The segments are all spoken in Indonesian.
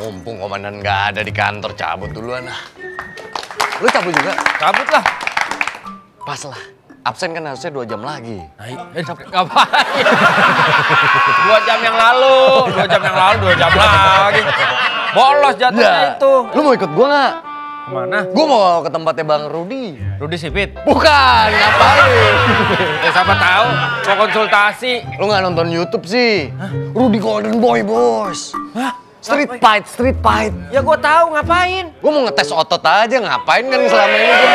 mumpung komandan nggak ada di kantor, cabut duluan lah. Lu cabut juga? Cabut lah. Pas lah. Absen kan harusnya 2 jam lagi. Ngapain? 2 jam yang lalu, 2 jam yang lalu, 2 jam lagi. Bolos jatuhnya itu. Lu mau ikut gua nggak? Kemana? Gua mau ke tempatnya Bang Rudi. Rudi Sipit? Bukan, ngapain? Siapa tahu mau konsultasi. Lu nggak nonton YouTube sih? Hah? Rudy Golden Boy, bos. Hah? Street fight. Ya gua tahu ngapain. Gua mau ngetes otot aja, ngapain kan selama ini gua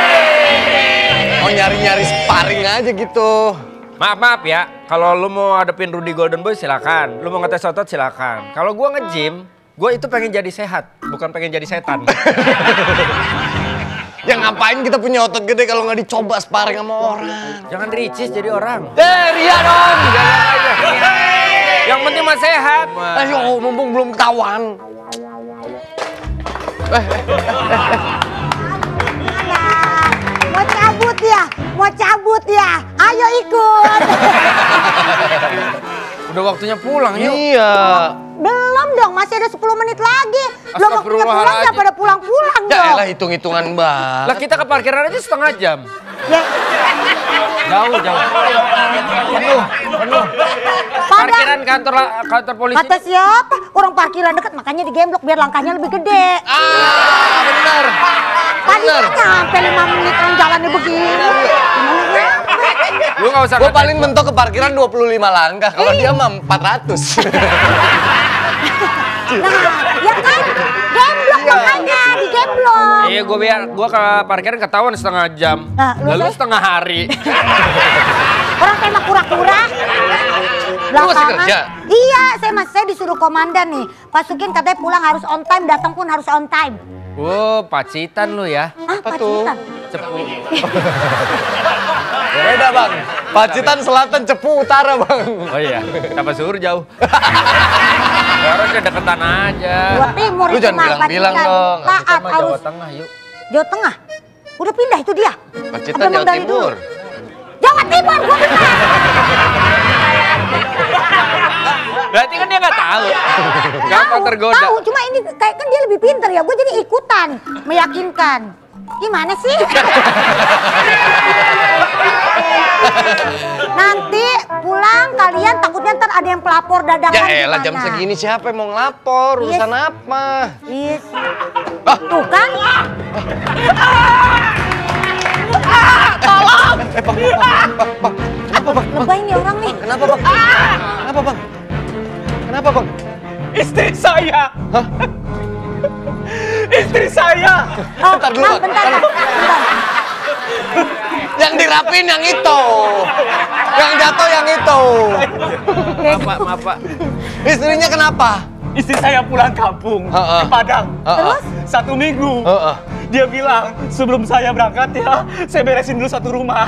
mau nyari-nyari sparring aja gitu. Maaf ya, kalau lu mau hadapin Rudy Golden Boy silakan. Lu mau ngetes otot silakan. Kalau gua nge-gym, gua itu pengen jadi sehat, bukan pengen jadi setan. Ya ngapain kita punya otot gede kalau nggak dicoba sparring sama orang? Jangan ricis jadi orang. Ria dong! Yang penting mah sehat. Ayo, mumpung belum ketahuan. Mau cabut ya? Mau cabut ya? Ayo ikut. Udah waktunya pulang yuk. Iya. Belum dong, masih ada 10 menit lagi. Belum waktunya pulang, ya pada pulang-pulang dong. Ya elah hitung-hitungan banget. Lah kita ke parkiran aja setengah jam. Ya. Jauh. Penuh. Parkiran kantor polisi. Kata siapa? Orang parkiran dekat, makanya digemblok biar langkahnya lebih gede. Bener. Tadi nyampe 5 menit orang jalannya begini. Lu nggak usah. Gue paling mentok ke parkiran 25 langkah. Kalau dia mah 400. Nah, ya kan? Gemblok makanya, digemblok. Iya, gua ke parkiran ketahuan setengah jam. Nah, lalu setengah hari. Orang kayak mah kura-kura. Lu masih kerja? Iya, saya disuruh komandan nih. Pasukin katanya pulang harus on time, datang pun harus on time. Pacitan lu ya. Apa tuh? Cepu. Beda bang. Pacitan Selatan, Cepu Utara bang. Oh iya, Tapa Suhur jauh. Harusnya deketan aja. Jawa Timur Lu itu jangan mah, bilang-bilang Pacitan. dong. Taat Sama harus. Jawa Tengah yuk. Jawa Tengah? Udah pindah itu dia? Pacitan Apa emang Jawa dari Timur. dulu? Jawa Timur, gua benar. Berarti kan dia nggak tahu. Gampang tergoda. Tahu, cuma ini kayak kan dia lebih pintar ya. Gue jadi ikutan, meyakinkan. Gimana sih? Nanti pulang kalian takutnya ntar ada yang pelapor dadakan. Ya elah jam gimana? segini siapa yang mau ngelapor? Urusan apa? Yes. Tuh kan? Tolong! Bang. Kenapa bang? Lebay nih orang nih. Kenapa bang? Kenapa bang? Kenapa bang? Istri saya. Hah? Istri saya. Bentar dulu, Bang. Bentar. Yang dirapin yang itu. Yang jatuh yang itu. Maaf Pak. Istrinya kenapa? Istri saya pulang kampung ke Padang. Terus? 1 minggu. Dia bilang sebelum saya berangkat ya, saya beresin dulu satu rumah.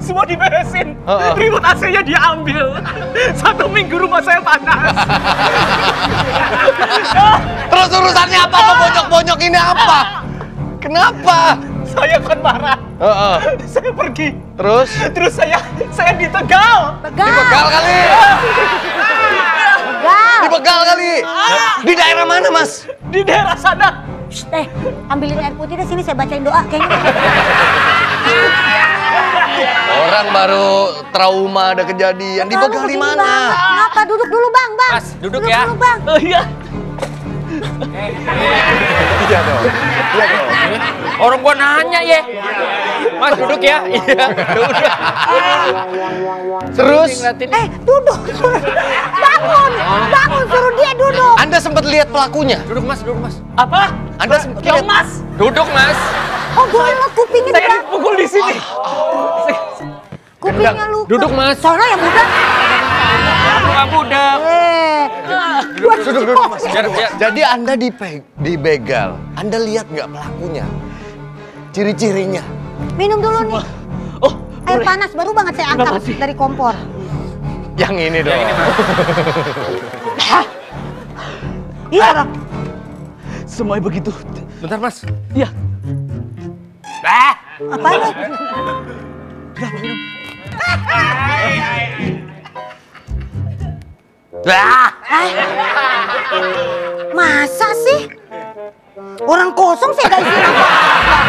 Semua diberesin. Remote AC-nya dia ambil. 1 minggu rumah saya panas. Terus urusannya apa? Bonyok-bonyok ini apa? Kenapa? Saya kan marah. Saya pergi. Terus saya di Tegal. di Begal kali. Di Begal kali. Di daerah mana, Mas? Di daerah sana. Ambilin air putih deh sini saya bacain doa kayaknya. Orang baru trauma ada kejadian. Di Begal di mana? Kenapa? Duduk dulu, Bang. Mas, duduk ya. Dulu, Bang. Oh iya. Iya dong. Orang gua nanya ya. Mas duduk ya. Iya. Terus? Duduk. Bangun, suruh dia duduk. Anda sempat lihat pelakunya? Duduk Mas. Apa? Anda sempat lihat? Mas. Duduk Mas. Oh, gue liat kupingnya Saya dia. dipukul di sini. Kupingnya luka. Duduk, Mas. Soalnya yang muda. Nggak budak. Duduk, Mas. Biar. Jadi Anda dibegal. Anda lihat nggak pelakunya? Ciri-cirinya? Minum dulu nih. Oh, Air panas baru banget saya angkat dari kompor. Yang ini dong. Iya, orang. semuanya begitu. Bentar Mas. Iya. Apa nih? Lah, Masa sih? Orang kosong saya gak isi apa-apa.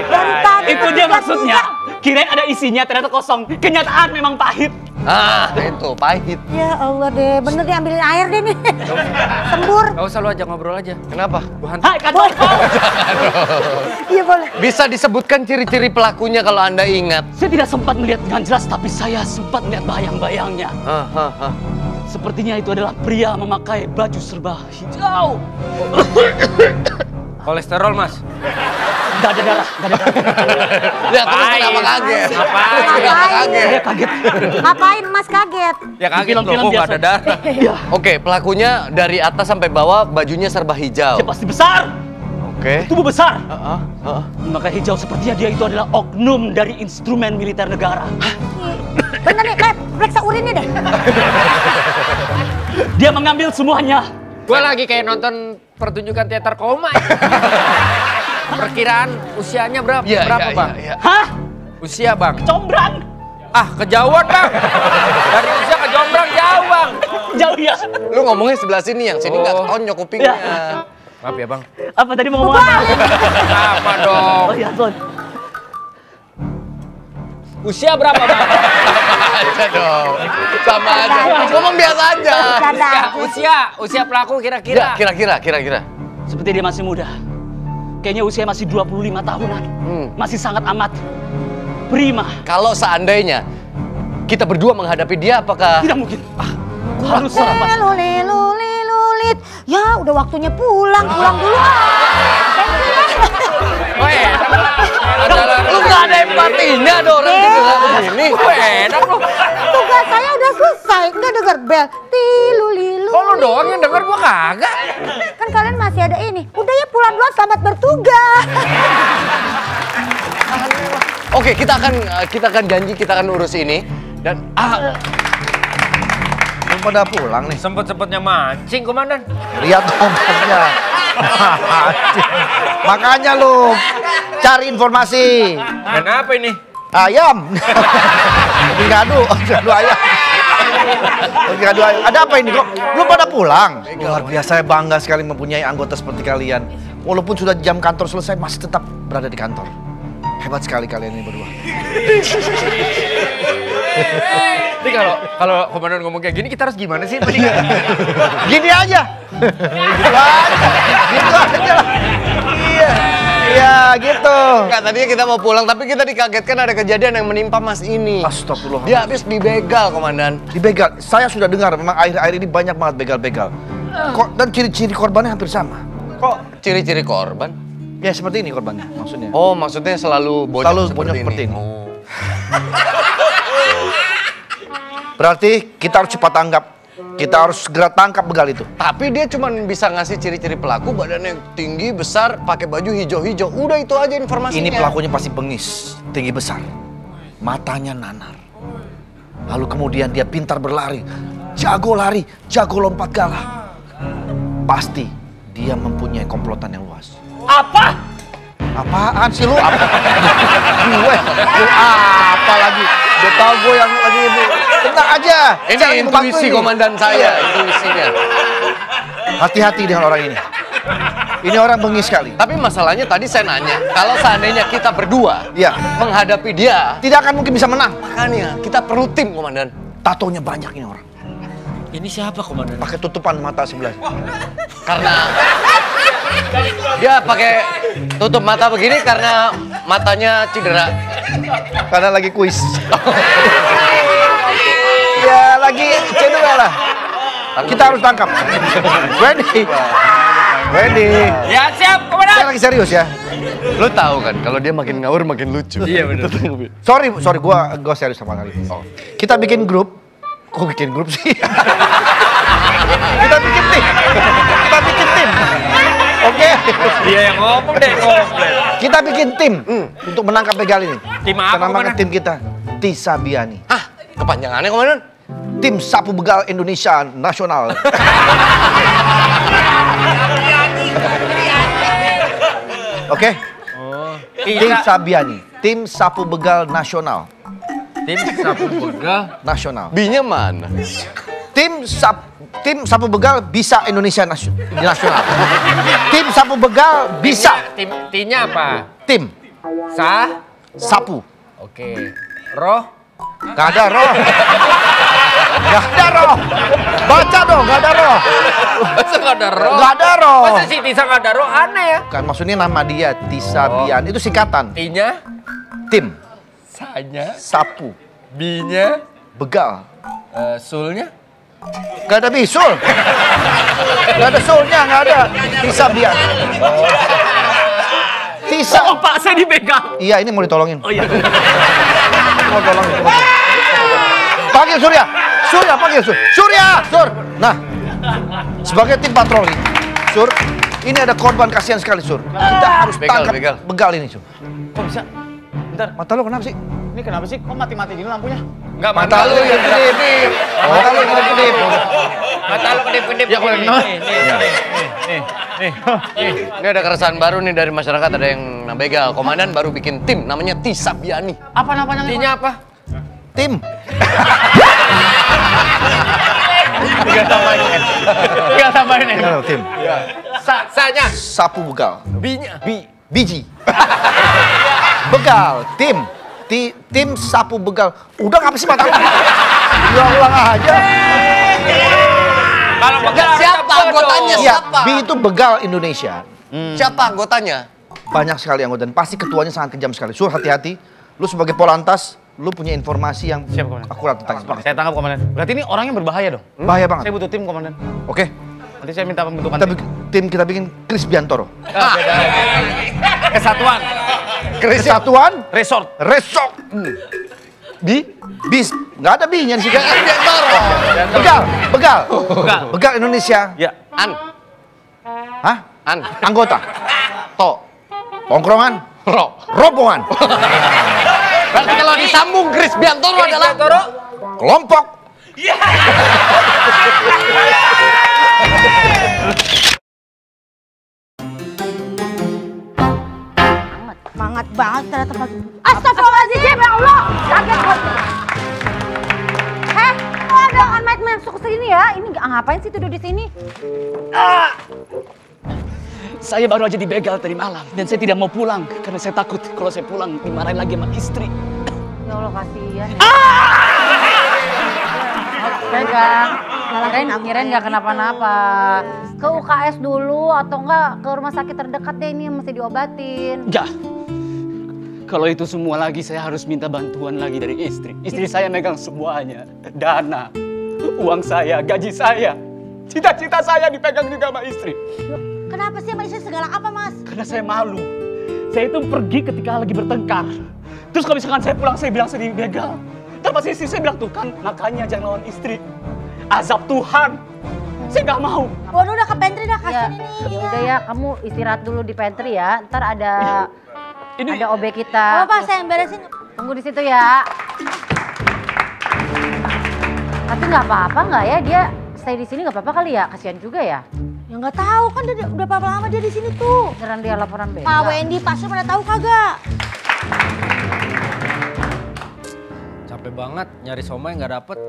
Dari tadi Itu dia juga maksudnya. juga. Kirain ada isinya, ternyata kosong. Kenyataan memang pahit. itu pahit. Ya Allah deh, bener deh ambilin air deh nih. Sembur. Gak usah lu ajak ngobrol aja. Kenapa? Hai, Kak Toto. Iya boleh. Bisa disebutkan ciri-ciri pelakunya kalau Anda ingat. Saya tidak sempat melihat dengan jelas, tapi saya sempat melihat bayang-bayangnya. Hah. Sepertinya itu adalah pria memakai baju serba hijau. Kolesterol, Mas. Gak ada darah, gak ada darah. Ya terus kenapa kaget? Ngapain? Kenapa kaget? Saya kaget. Ngapain Mas kaget? Ya kaget loh, Film-film kok gak biasa. ada darah. Iya, Oke, pelakunya dari atas sampai bawah bajunya serba hijau. dia pasti besar. Oke. Tubuh besar. Heeh. Memakai hijau sepertinya dia itu adalah oknum dari instrumen militer negara. Bener nih, periksa urinnya deh. Dia mengambil semuanya. Gue lagi kayak nonton pertunjukan teater koma. Perkiraan usianya berapa? Berapa, Bang? Iya. Hah? Usia, Bang. Combrang? Ah, kejauhan, Bang. Dari usia ke Jombrang jauh, Bang. Jauh ya? Lu ngomongnya sebelah sini, yang sini nggak Oh. tonjok kupingnya. Maaf ya, Bang. Apa tadi mau ngomong apa? Apa dong? Oh iya, Ton. Usia berapa, Bang? Aja dong. Sama aja. Ngomong biasa aja. Bercanda. Ya, usia pelaku kira-kira. Ya, kira-kira. Seperti dia masih muda. Kayaknya usia masih 25 tahunan. Masih sangat amat prima. Kalau seandainya kita berdua menghadapi dia, apakah Tidak mungkin. Harus sarapan. Lulit. Ya udah waktunya pulang dulu ah. Oh, enak. lu nggak ada empatinya ada orang cedera begini? Oh, enak lu. Tugas saya udah selesai, nggak denger bel. Lilu. Kok lu doang yang denger, gua kagak. Kan kalian masih ada ini. Udah ya pulang duluan, selamat bertugas. Oke, kita akan janji kita akan urus ini dan Belum pada pulang nih. Sempet-sempetnya mancing, Komandan. Lihat ombaknya. Makanya lu cari informasi. Kenapa ini? Ayam. Gado ayam. Gado ayam. Ada apa ini kok? Belum pada pulang. Luar biasa, saya bangga sekali mempunyai anggota seperti kalian. Walaupun sudah jam kantor selesai masih tetap berada di kantor. Hebat sekali kalian ini berdua. Ini kalau Komandan ngomong kayak gini, kita harus gimana sih? Gini aja. Gitu aja. Iya, gitu. Enggak, tadinya kita mau pulang tapi kita dikagetkan ada kejadian yang menimpa Mas ini. Astagfirullah. Dia habis dibegal, Komandan. Dibegal. Saya sudah dengar memang akhir-akhir ini banyak banget begal-begal. Dan ciri-ciri korbannya hampir sama. Kok ciri-ciri korban? Ya seperti ini korbannya maksudnya. Oh, maksudnya selalu bonyok Selalu seperti bonyok ini. seperti ini. Oh. Berarti kita harus cepat tanggap. Kita harus segera tangkap begal itu. Tapi dia cuma bisa ngasih ciri-ciri pelaku, badannya tinggi, besar, pakai baju hijau-hijau. Udah itu aja informasinya. Ini pelakunya pasti bengis, tinggi besar. Matanya nanar. Lalu kemudian dia pintar berlari. Jago lari, jago lompat galah. Pasti dia mempunyai komplotan yang luas. Apa? Apaan sih lu? Apa? Gue? Lu apa lagi? Udah tau gue yang lagi ini. Tenang aja. Ini Saya lagi membantu intuisi ini. komandan saya, intuisinya. Hati-hati dengan orang ini. Ini orang bengis sekali. Tapi masalahnya tadi saya nanya, kalau seandainya kita berdua Iya. menghadapi dia, Tidak akan mungkin bisa menang. makanya kita perlu tim, Komandan. Tatonya banyak ini orang. Ini siapa, Komandan? Pakai tutupan mata sebelah. Karena dia pakai tutup mata begini karena matanya cedera. Karena lagi kuis. Ya lagi cedera lah. Kita harus tangkap. Ready. Ya, siap, Saya Komandan. lagi serius ya. Lo tahu kan, kalau dia makin ngawur makin lucu. Iya, benar. Sorry, gua serius sama kali ini. Kita bikin grup. Kok bikin grup sih? Kita bikin tim. Oke. Dia yang ngomong deh, komplain. Kita bikin tim untuk menangkap begal ini. Tim apa, Kita namakan Komandan? tim kita Tisabiani. Hah, kepanjangannya, Komandan? Tim Sapu Begal Indonesia Nasional. Oke? Oh, Tim Sabiani, Tim Sapu Begal Nasional. Tim sapu begal nasional. B-nya mana? Tim sapu begal bisa Indonesia nasional. Tim sapu begal bisa. T-nya apa? Tim sapu. Oke. Roh? Gak ada roh. Gak ada roh. Baca dong, gak ada roh. Masa gak ada roh? Gak ada roh. Masa si Tisa gak ada roh? Aneh ya. Kan maksudnya nama dia Tisa Bian. Itu singkatan. T-nya? Tim Sa-nya? sapu B-nya? begal. Sul-nya? Gak ada bisul. Gak ada sulnya, gak ada. Tisa Bian. Tisa. Oh Pak, saya dibegal. Iya, ini mau ditolongin. Oh iya. Mau tolongin. Panggil Surya. Surya, panggil Surya. Sur. Nah, sebagai tim patroli, Sur, ini ada korban kasihan sekali, Sur. Kita harus tangkap begal ini, Sur. Kok bisa? Bentar, Mata lo kenapa sih? ini kenapa sih? Kok mati-mati gini lampunya? Enggak, Mata lu yang kedip. Mata lu yang kedip. Mata lu kedip-kedip. Ya, boleh. Ini ada keresahan baru nih dari masyarakat, ada yang begal. Komandan baru bikin tim namanya Tisa Biani. Apa namanya? T-nya apa? Tim. Tinggal tambahin ya. Halo, tim. Sa-nya? Sapu begal. B-nya? Biji. Begal. Tim sapu begal. Udah ngapa sih mata lu? Ulang aja. Kalau begal Siapa anggotanya? Iya, Siapa? B itu begal Indonesia. Siapa anggotanya? Banyak sekali anggota dan pasti ketuanya sangat kejam sekali. Sur, hati-hati. Lu sebagai Polantas, lu punya informasi yang Siap, Komandan. akurat tentang ini. Saya tangkap komandan. Berarti ini orangnya berbahaya dong. Bahaya banget. Saya butuh tim komandan. Oke. Nanti saya minta pembentukan Kita bikin Chris Biantoro. beda. Kesatuan. Kesatuan Resort. Resort. Bis. Nggak ada B-nya di sini. Biantoro. Begal Indonesia. Ya. An. Hah? An. Anggota. To. Tongkrongan. Ro. Rombongan. Berarti kalau disambung Chris Biantoro adalah Kelompok. Semangat banget ternyata pagi. Astagfirullahaladzim, ya Allah. Kaget gue. Kok ada orang masuk ke sini ya? Ini ngapain sih duduk di sini? Saya baru aja dibegal tadi malam dan saya tidak mau pulang karena saya takut kalau saya pulang dimarahin lagi sama istri. Ya Allah, kasihan. Pegang. Kirain nggak kenapa-napa. Ke UKS dulu atau enggak ke rumah sakit terdekat deh, ini yang mesti diobatin. Ya, kalau itu semua lagi saya harus minta bantuan lagi dari istri. Istri saya megang semuanya. Dana, uang saya, gaji saya. Cita-cita saya dipegang juga sama istri. Kenapa sih sama istri segala apa, Mas? Karena saya malu. Saya itu pergi ketika lagi bertengkar. Terus kalau misalkan saya pulang, saya bilang saya dibegal. Terus pas istri saya bilang, tuh kan, makanya jangan lawan istri. Azab Tuhan. Saya nggak mau. Waduh, udah ke pantry dah, kasihan ini. Ya udah ya, kamu istirahat dulu di pantry ya. Ntar ada OB kita. Apa, saya yang beresin. Tunggu di situ ya. Tapi nggak apa-apa nggak ya, dia stay di sini nggak apa-apa kali ya, kasihan juga ya. Ya nggak tahu kan udah berapa lama dia di sini tuh. Beneran dia laporan begal. Pak Wendy, Pak Sur pada tahu kagak? Capek banget, nyari somai nggak dapet.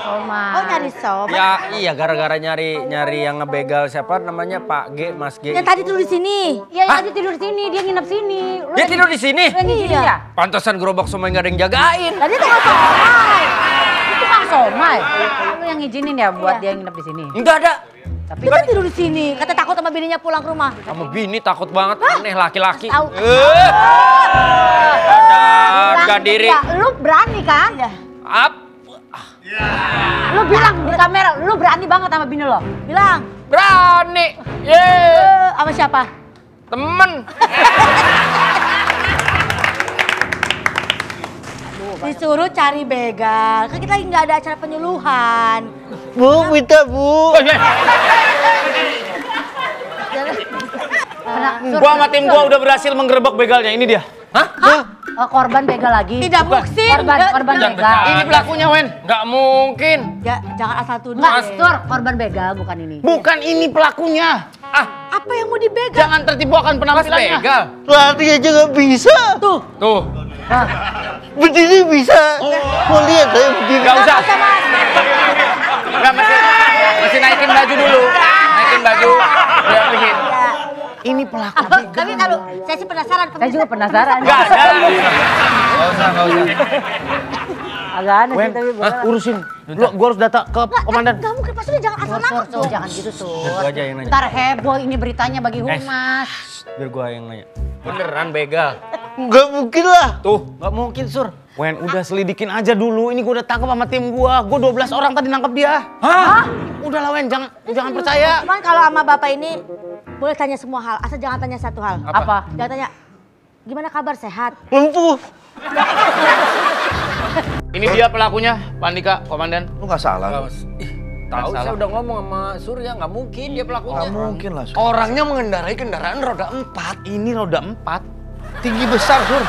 Oh, nyari somai. Ya iya, gara-gara nyari yang ngebegal siapa namanya Pak G, Mas G. Yang tadi tuh di sini. Iya, yang tadi tidur di sini, dia nginep sini. Dia tidur di sini? Lu yang ngizinin ya? Pantesan gerobak somai nggak ada yang jagain. Tadi tuh nggak somai. Itu Kang Somai. Lu yang ngizinin ya buat dia nginep di sini? Enggak ada. Tapi Dia kan tidur di sini. Kata takut sama bininya pulang ke rumah. Sama bini takut banget, aneh laki-laki. Tahu. Ada diri. Ya, lu berani kan? Ya. lu bilang di kamera, lu berani banget sama bini lo. Bilang. Berani. Yeay. Sama siapa? Temen. Disuruh cari begal. Kan kita lagi nggak ada acara penyuluhan. Bu, minta Bu. Gua sama tim gua udah berhasil menggerebek begalnya. Ini dia. Korban begal lagi. Tidak buksin. Korban begal. Ini pelakunya, Wen. Nggak mungkin. Ya, jangan asal tuduh. Enggak, Sur, korban begal bukan ini. Bukan ini pelakunya. Apa yang mau dibegal? Jangan tertipu akan penampilannya. Begal. Lari aja nggak bisa. Tuh. Tuh. Berdiri bisa. Mau lihat saya berdiri. Gak usah. Enggak, masih naikin baju dulu. Naikin baju. Biar bikin. Ini pelaku. Tapi kalau saya sih penasaran. Saya juga penasaran. Enggak ada. Enggak usah. Agak aneh sih tapi boleh. Urusin. Gua harus data ke komandan. Gak mungkin, maksudnya jangan asal nangkep Sur, dong. jangan gitu Sur. Biar gua aja yang nanya. Ntar heboh ini beritanya bagi humas. Biar gua yang nanya. Beneran begal? Enggak mungkin lah. Tuh. Nggak mungkin, Sur. Wen, udah selidikin aja dulu. Ini gua udah tangkap sama tim gua. Gua 12 orang tadi nangkep dia. Hah? Udah lah, Wen. Jangan percaya. Cuman kalau sama bapak ini boleh tanya semua hal, asal jangan tanya satu hal. Apa? Jangan tanya, gimana kabar, sehat? Lumpuh. Ini dia pelakunya, Pak Andika, komandan. Lu nggak salah. Tahu saya udah ngomong sama Surya, nggak mungkin dia pelakunya. Nggak mungkin lah. Sur. Orangnya mengendarai kendaraan roda 4. Ini roda 4. Tinggi besar, Sur.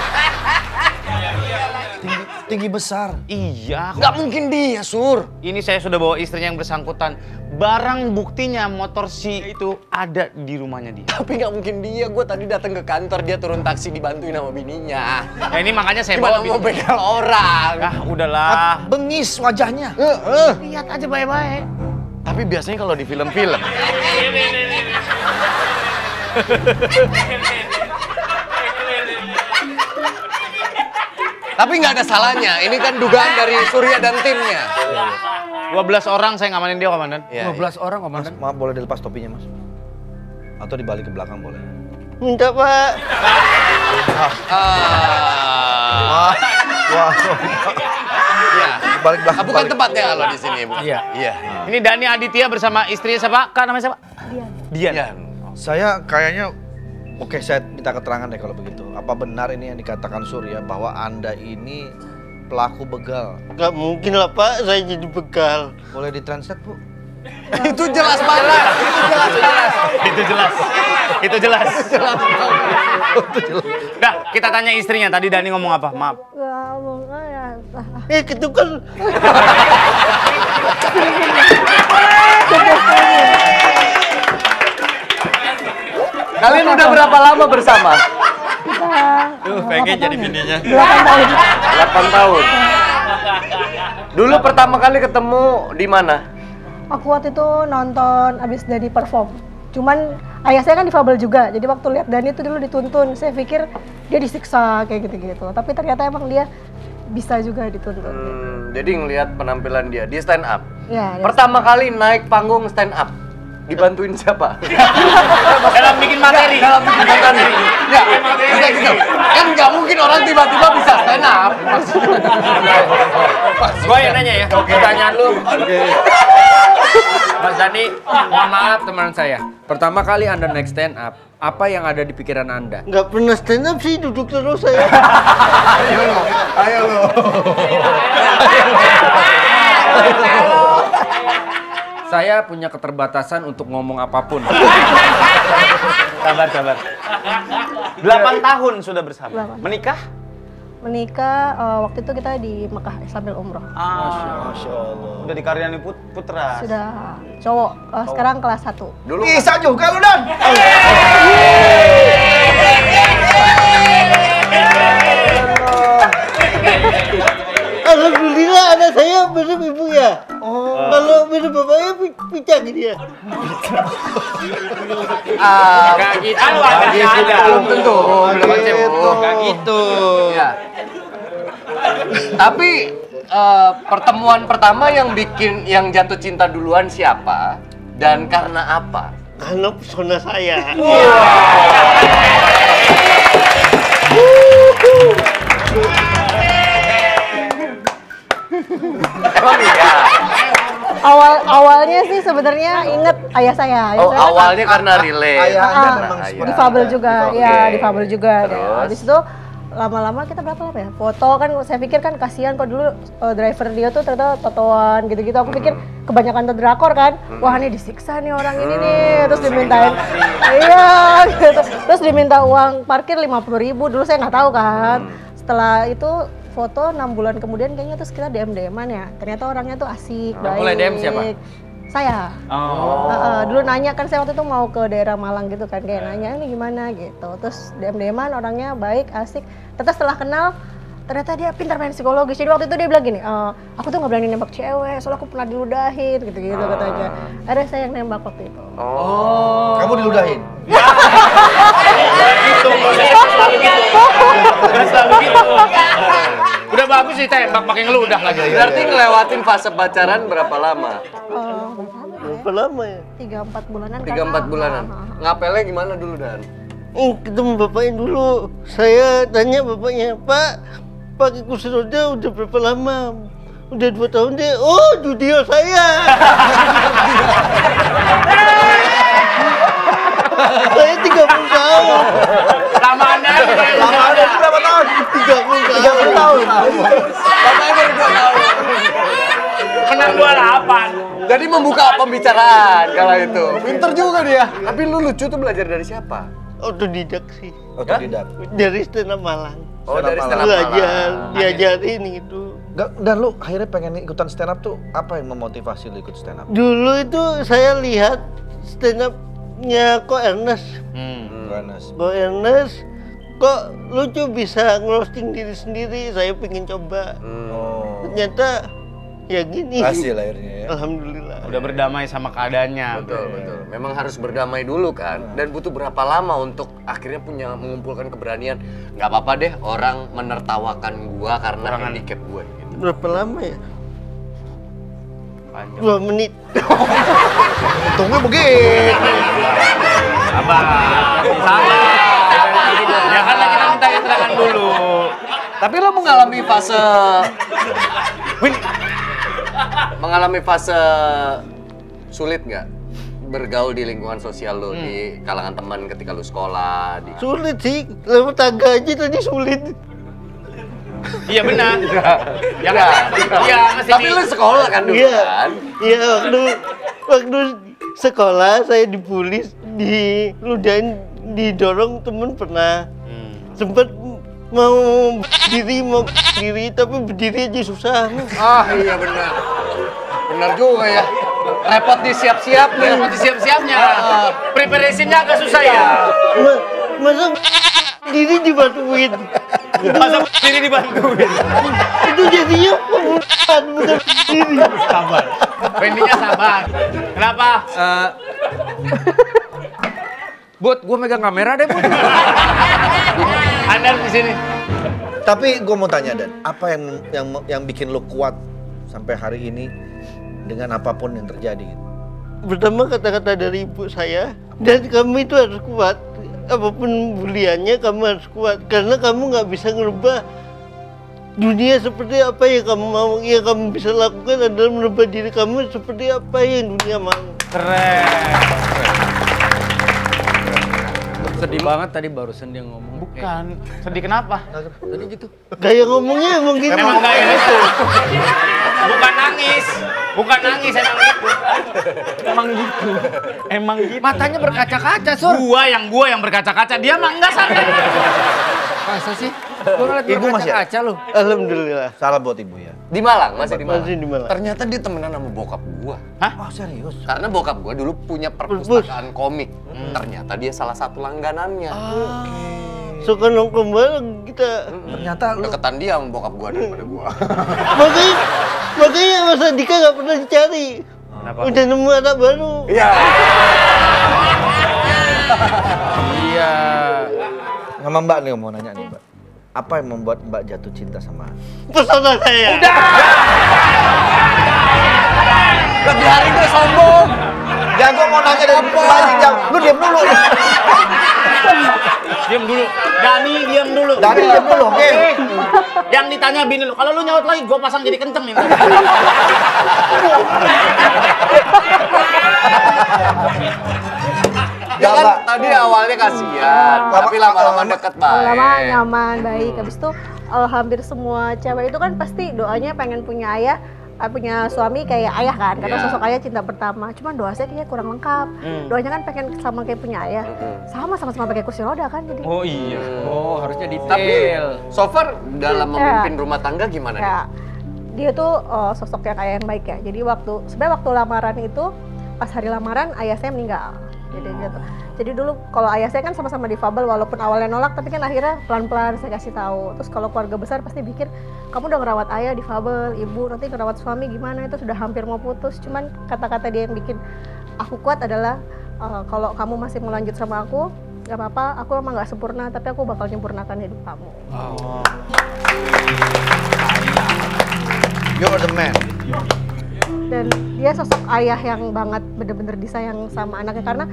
Tinggi besar. Iya. Nggak mungkin dia, Sur. Ini saya sudah bawa istrinya yang bersangkutan. Barang buktinya motor si itu ada di rumahnya dia. Tapi nggak mungkin dia. Gue tadi datang ke kantor, dia turun taksi dibantuin sama bininya. Ya ini makanya saya Gimana bawa. mau begal orang? Ah, udahlah. Bengis wajahnya. Lihat aja baik-baik. Tapi biasanya kalau di film-film. Tapi nggak ada salahnya. Ini kan dugaan dari Surya dan timnya. 12 orang saya ngamanin dia, komandan. Ya, 12 orang komandan. Maaf, boleh dilepas topinya, Mas? Atau dibalik ke belakang boleh? Enggak, Pak. Wah. Ya. Balik belakang. Bukan tempatnya kalau di sini. Bukan. Iya. Iya. Ini Dani Aditya bersama istrinya siapa? Kak namanya siapa? Dian. Iya. Saya kayaknya, oke, saya minta keterangan deh kalau begitu. Apa benar ini yang dikatakan Surya bahwa Anda ini pelaku begal? Gak mungkin lah Pak, saya jadi begal. Boleh ditranslate, Bu? Itu jelas banget. Itu jelas. Itu jelas. Dah, kita tanya istrinya. Tadi Dani ngomong apa? Maaf. Ketukar. Kalian udah berapa lama bersama? Tuh, pengen jadi bininya. 8 tahun. Dulu pertama kali ketemu di mana? Aku waktu itu nonton abis Dani perform. Cuman ayah saya kan difabel juga, jadi waktu lihat Dani itu dulu dituntun, saya pikir dia disiksa kayak gitu-gitu. Tapi ternyata emang dia bisa juga dituntun. Jadi ngelihat penampilan dia, dia stand up. Ya, Pertama kali naik panggung stand up, dibantuin siapa? Dalam bikin materi. Dalam bikin materi. Ya, bisa gitu. Kan nggak mungkin orang tiba-tiba bisa stand up. Gue yang nanya ya, pertanyaan lu. Mas Dani, mohon maaf teman saya. Pertama kali Anda naik stand up, apa yang ada di pikiran Anda? Gak pernah stand up sih, duduk terus saya. Ayo lo. Saya punya keterbatasan untuk ngomong apapun. Sabar, sabar. 8 tahun sudah bersama. Menikah? Menikah waktu itu kita di Mekah sambil umroh. Masya Allah. Udah dikaryani putra. Sudah cowok, sekarang kelas 1. Dulu Bisa juga lu, Dan. Alhamdulillah anak saya mirip ibu ya. Kalau mirip bapaknya picak dia. Gak gitu. belum tentu. Gak gitu. Ya. Tapi pertemuan pertama yang yang jatuh cinta duluan siapa dan karena apa? Karena pesona saya. Emang iya. Awalnya sih sebenarnya inget ayah saya. Ayah Oh, saya kan awalnya karena relate. Ayahnya Karena memang ayah. seperti difabel juga, Oke. ya difabel juga. Terus? Habis itu lama-lama kita berapa lama ya? Foto kan saya pikir kan kasihan kok dulu driver dia tuh ternyata tatoan gitu-gitu. Aku pikir kebanyakan drakor kan. Wah, ini disiksa nih orang ini nih. Terus dimintain iya gitu. Terus diminta uang parkir 50.000. Dulu saya nggak tahu kan. Setelah itu foto 6 bulan kemudian kayaknya terus kita DM-an ya. Ternyata orangnya tuh asik, baik. Mulai DM siapa? Saya. Dulu nanya kan saya waktu itu mau ke daerah Malang gitu kan, kayak nanya ini gimana gitu. Terus DM-an orangnya baik, asik. Ternyata setelah kenal ternyata dia pintar main psikologis. Jadi waktu itu dia bilang gini, aku tuh nggak berani nembak cewek, soalnya aku pernah diludahin gitu-gitu katanya. Ada saya yang nembak waktu itu. Oh. Kamu diludahin? Gitu. Udah bagus sih tembak pakai ngeludah lagi. Berarti ngelewatin fase pacaran berapa lama? Berapa lama ya? 3-4 bulanan. 3-4 bulanan. Ngapelnya gimana dulu Dan? Ketemu bapaknya dulu. Saya tanya bapaknya, Pak, pakai kursi roda udah berapa lama? Udah 2 tahun deh. Oh, studio saya. Saya 30 tahun. Lamaannya Berapa tahun? 30 tahun. Bapaknya baru 2 tahun. menang 28. Jadi membuka pembicaraan kala itu. Pinter juga dia. Tapi lu lucu tuh belajar dari siapa? Otodidak sih. Otodidak. Dari stand up Malang. Oh, dari stand up Belajar, Malang. diajarin gitu. Dan lu akhirnya pengen ikutan stand up tuh apa yang memotivasi lu ikut stand up? Dulu itu saya lihat stand up-nya Ko Ernest. Ko Ernest kok lucu bisa ngerosting diri sendiri, saya pengen coba. Ternyata ya gini. Hasil akhirnya ya. Alhamdulillah. Udah berdamai sama keadaannya. Betul. Memang harus berdamai dulu kan. Dan butuh berapa lama untuk akhirnya mengumpulkan keberanian. Nggak apa-apa deh orang menertawakan gua karena handicap gua gitu. Berapa lama ya? Panjang. 2 menit. Untungnya begitu. Sabar. Ya kan kita minta keterangan dulu. Tapi lo mengalami fase sulit nggak bergaul di lingkungan sosial lo di kalangan teman ketika lo sekolah? Sulit sih, lewat tangga aja tadi sulit. Iya benar. Ya kan? Iya masih. Tapi lo sekolah kan dulu kan? Iya, waktu sekolah saya dibully, diludahin, didorong temen pernah. Sempet mau berdiri tapi berdiri aja susah. Ah iya benar. Benar juga ya. Repot disiapnya. Preparasinya agak susah ya. Masa diri dibantuin. Diri dibantuin. Itu jadinya pembunuhan, bukan diri. Sabar. Wendy-nya sabar. Kenapa? Bud, gue megang kamera deh, Bud. Anda di sini. Tapi gue mau tanya Dan, apa yang bikin lu kuat sampai hari ini dengan apapun yang terjadi? Pertama kata-kata dari ibu saya, dan kamu itu harus kuat. Apapun buliannya kamu harus kuat, karena kamu nggak bisa ngerubah dunia seperti apa yang kamu mau. Yang kamu bisa lakukan adalah merubah diri kamu seperti apa yang dunia mau. Keren. Sedih banget tadi barusan dia ngomong. Bukan. Sedih kenapa? Tadi gitu. Kayak ngomongnya emang gitu. Memang kayak gitu. Bukan nangis emang gitu. Matanya berkaca-kaca, Sur. Gua yang berkaca-kaca, dia mah enggak sadar. Masa sih? Gua ngeliat Ibu masih ada? berkaca-kaca lu. Alhamdulillah. Salah buat ibu ya. Di Malang, masih di Malang. Masih di Malang. Ternyata dia temenan sama bokap gua. Oh serius? Karena bokap gua dulu punya perpustakaan komik. Ternyata dia salah satu langganannya. Suka nongkrong bareng kita. Ternyata lu Deketan dia sama bokap gua daripada gua. Makanya Mas Andika nggak pernah dicari. Kenapa? Udah nemu anak baru. Iya. Iya. sama Mbak nih mau nanya nih Mbak. Apa yang membuat Mbak jatuh cinta sama? Pesona saya. Gak biarin gue sombong. Ya gue mau nanya dari Mbak Jam. Lu diam dulu. Diam dulu. Dani diam dulu. Dani diam dulu, oke. Yang ditanya bini lu, kalau lu nyaut lagi gua pasang jadi kenceng nih. Ya kan tadi awalnya kasihan, tapi lama-lama deket baik. Lama nyaman, baik. Habis itu hampir semua cewek itu kan pasti doanya pengen punya ayah, punya suami kayak ayah kan, karena sosok ayah cinta pertama. Cuman doa saya kayaknya kurang lengkap. Doanya kan pengen sama kayak punya ayah, sama-sama pakai kursi roda kan jadi. Oh iya. Oh harusnya Tapi detail. so far dalam memimpin rumah tangga gimana nih? Ya, dia tuh sosok yang ayah yang baik ya. Jadi sebenarnya waktu lamaran itu, pas hari lamaran ayah saya meninggal. Jadi gitu. Jadi dulu kalau ayah saya kan sama-sama difabel, walaupun awalnya nolak, tapi kan akhirnya pelan-pelan saya kasih tahu. Terus kalau keluarga besar pasti pikir, kamu udah ngerawat ayah difabel, ibu nanti ngerawat suami gimana, itu sudah hampir mau putus. Cuman kata-kata dia yang bikin aku kuat adalah, kalau kamu masih mau lanjut sama aku, gak apa-apa, aku emang gak sempurna, tapi aku bakal nyempurnakan hidup kamu. Oh. You're the man. Dan dia sosok ayah yang banget bener-bener disayang sama anaknya, karena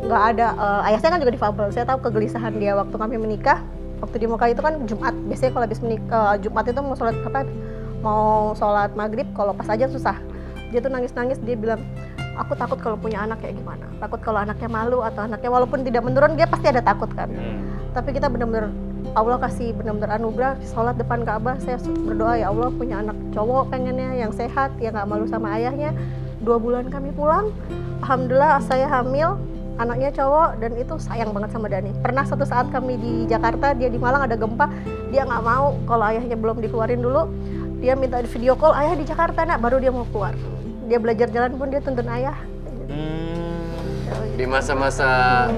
nggak ada, ayah saya kan juga difabel. Saya tahu kegelisahan dia waktu kami menikah, waktu di Mekah itu kan Jumat, biasanya kalau habis menikah Jumat itu mau sholat maghrib, kalau pas aja susah. Dia tuh nangis-nangis, dia bilang, aku takut kalau punya anak kayak gimana, takut kalau anaknya malu atau anaknya walaupun tidak menurun, dia pasti ada takut kan. Tapi kita bener-bener, Allah kasih benar-benar anugerah, sholat depan Ka'bah, saya berdoa, ya Allah punya anak cowok pengennya yang sehat, yang gak malu sama ayahnya. 2 bulan kami pulang, alhamdulillah saya hamil, anaknya cowok, dan itu sayang banget sama Dani. Pernah satu saat kami di Jakarta, dia di Malang ada gempa, dia gak mau kalau ayahnya belum dikeluarin dulu, dia minta video call, ayah di Jakarta nak, baru dia mau keluar. Dia belajar jalan pun dia tuntun ayah. Di masa-masa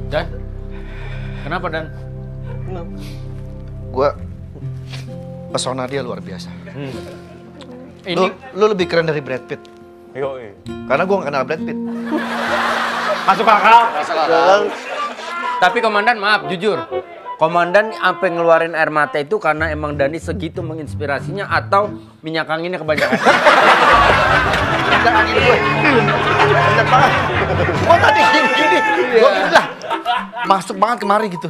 Dan? Kenapa Dan? Gue pesona dia luar biasa. Ini Lu lebih keren dari Brad Pitt. Karena gue gak kenal Brad Pitt. Masuk akal. Tapi komandan maaf jujur. Komandan sampai ngeluarin air mata itu karena emang Dani segitu menginspirasinya atau minyak anginnya kebanyakan? Minyak angin gue. Bener banget. Gue tadi gini. Gue udah masuk banget kemari gitu.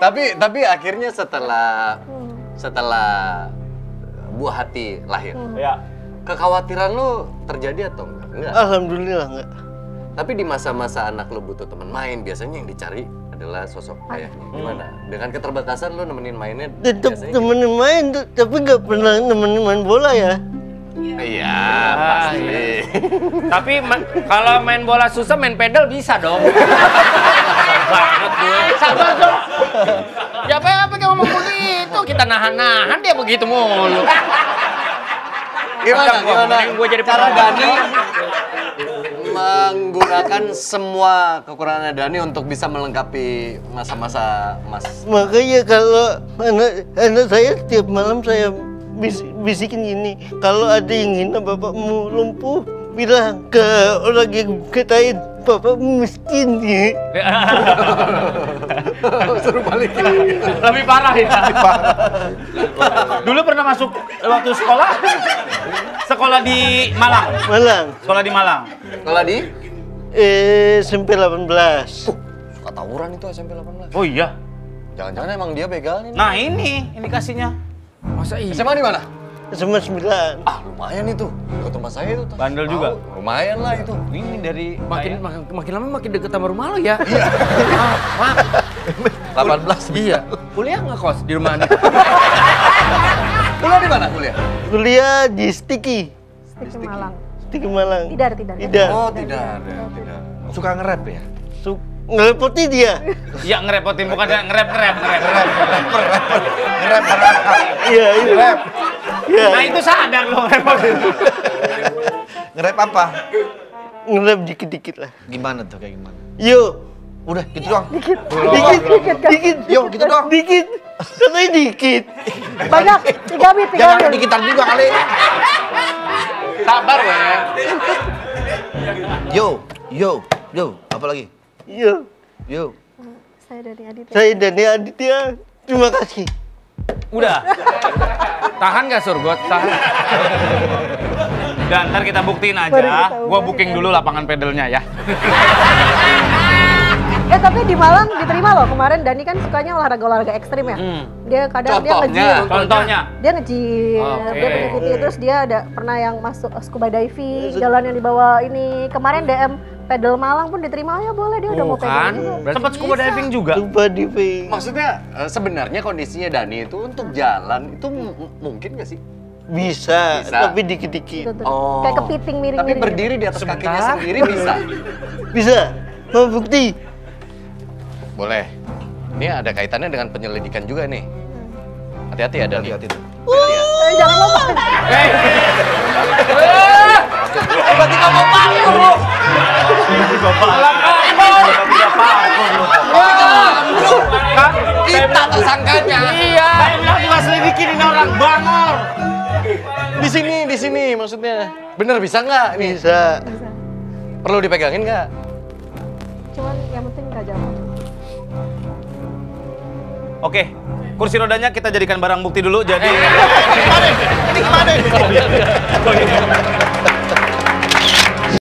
Tapi akhirnya setelah buah hati lahir, kekhawatiran lu terjadi atau enggak? Alhamdulillah enggak. Tapi di masa-masa anak lu butuh teman main, biasanya yang dicari adalah sosok ayahnya. Gimana? Dengan keterbatasan lu nemenin mainnya? Tetap biasanya temenin main, tapi nggak pernah nemenin main bola ya. Iya, pasti. Tapi kalau main bola susah, main pedal bisa dong. Banget gue. Sabar dong. Ya apa kayak ngomong begitu, kita nahan-nahan dia begitu mulu. Gimana? Gue jadi Cara Dani menggunakan semua kekurangan Dani untuk bisa melengkapi masa-masa Mas. Makanya kalau anak saya setiap malam saya bisikin gini, kalau ada yang hina bapakmu lumpuh, bilang ke orang yang katain bapakmu miskin ya. Suruh balikin. Lebih parah ya. Dulu pernah masuk waktu sekolah di Malang. Sekolah di Malang. Kalau di SMP 18. suka tawuran itu SMP 18. Oh iya. Jangan-jangan emang dia begalnya. Nah ini kasihnya. Masa iya? SMA di mana? SMA 9. Ah, lumayan itu. Dekat rumah saya itu. Bandel Tahu, juga? Lumayan lah itu. Ini dari Makin lama makin deket sama rumah lo ya. Iya. Maaf. 18. Iya. Kuliah nggak kos di rumah nih? Kuliah di mana kuliah? Kuliah di Sticky Malang. Sticky Malang. Tidak. Oh, tidak. Suka nge-rap ya? Ngerepotin dia. ya ngerepotin bukan nge-rap. Iya, itu. Rap. Iya. Nah itu sadar lo ngerepotin. Nge-rap apa? Nge-rap dikit-dikit lah. Gimana tuh, kayak gimana? Yo. Udah, gitu doang. Dikit. Yo, gitu doang. Dikit. Katanya dikit. Banyak, 3 bit. Jangan dikitar juga kali. Sabar weh. Yo, apa lagi? Yo. Saya Dani Aditya. Saya Dani Aditya. Terima kasih. Udah. Tahan nggak Surgot? Tahan. Dan ntar kita buktiin Baru aja. kita Gua ubah booking ya. dulu lapangan pedelnya ya. Tapi di Malang diterima loh, kemarin Dani kan sukanya olahraga ekstrim ya. Dia kadang dia nge-gym. Contohnya. Dia nge-gym, Oke. dia mengikuti, terus dia ada pernah yang masuk scuba diving, jalan yang dibawa ini. Kemarin DM pedal Malang pun diterima, ya boleh dia udah mau pedal juga. Sempat scuba diving juga. Coba di Maksudnya sebenarnya kondisinya Dani itu untuk jalan itu mungkin nggak sih? Bisa, Bisa. tapi dikit-dikit. Tuh. Kayak kepiting Tapi miring-miring. berdiri di atas kakinya sendiri bisa. Bisa. Mau bukti? Boleh. Ini ada kaitannya dengan penyelidikan juga nih. Hati-hati ya Dani. Hati-hati tuh. Jangan lupa. Tiba-tiba mau parkur lu. Kita tersangkanya. Iya. Saya bilang juga selidikin ini orang bangor. Di sini maksudnya. Bener bisa nggak? Nih, Bisa. perlu dipegangin nggak? Cuman yang penting nggak jauh. Oke, kursi rodanya kita jadikan barang bukti dulu. Jadi Ini kemana?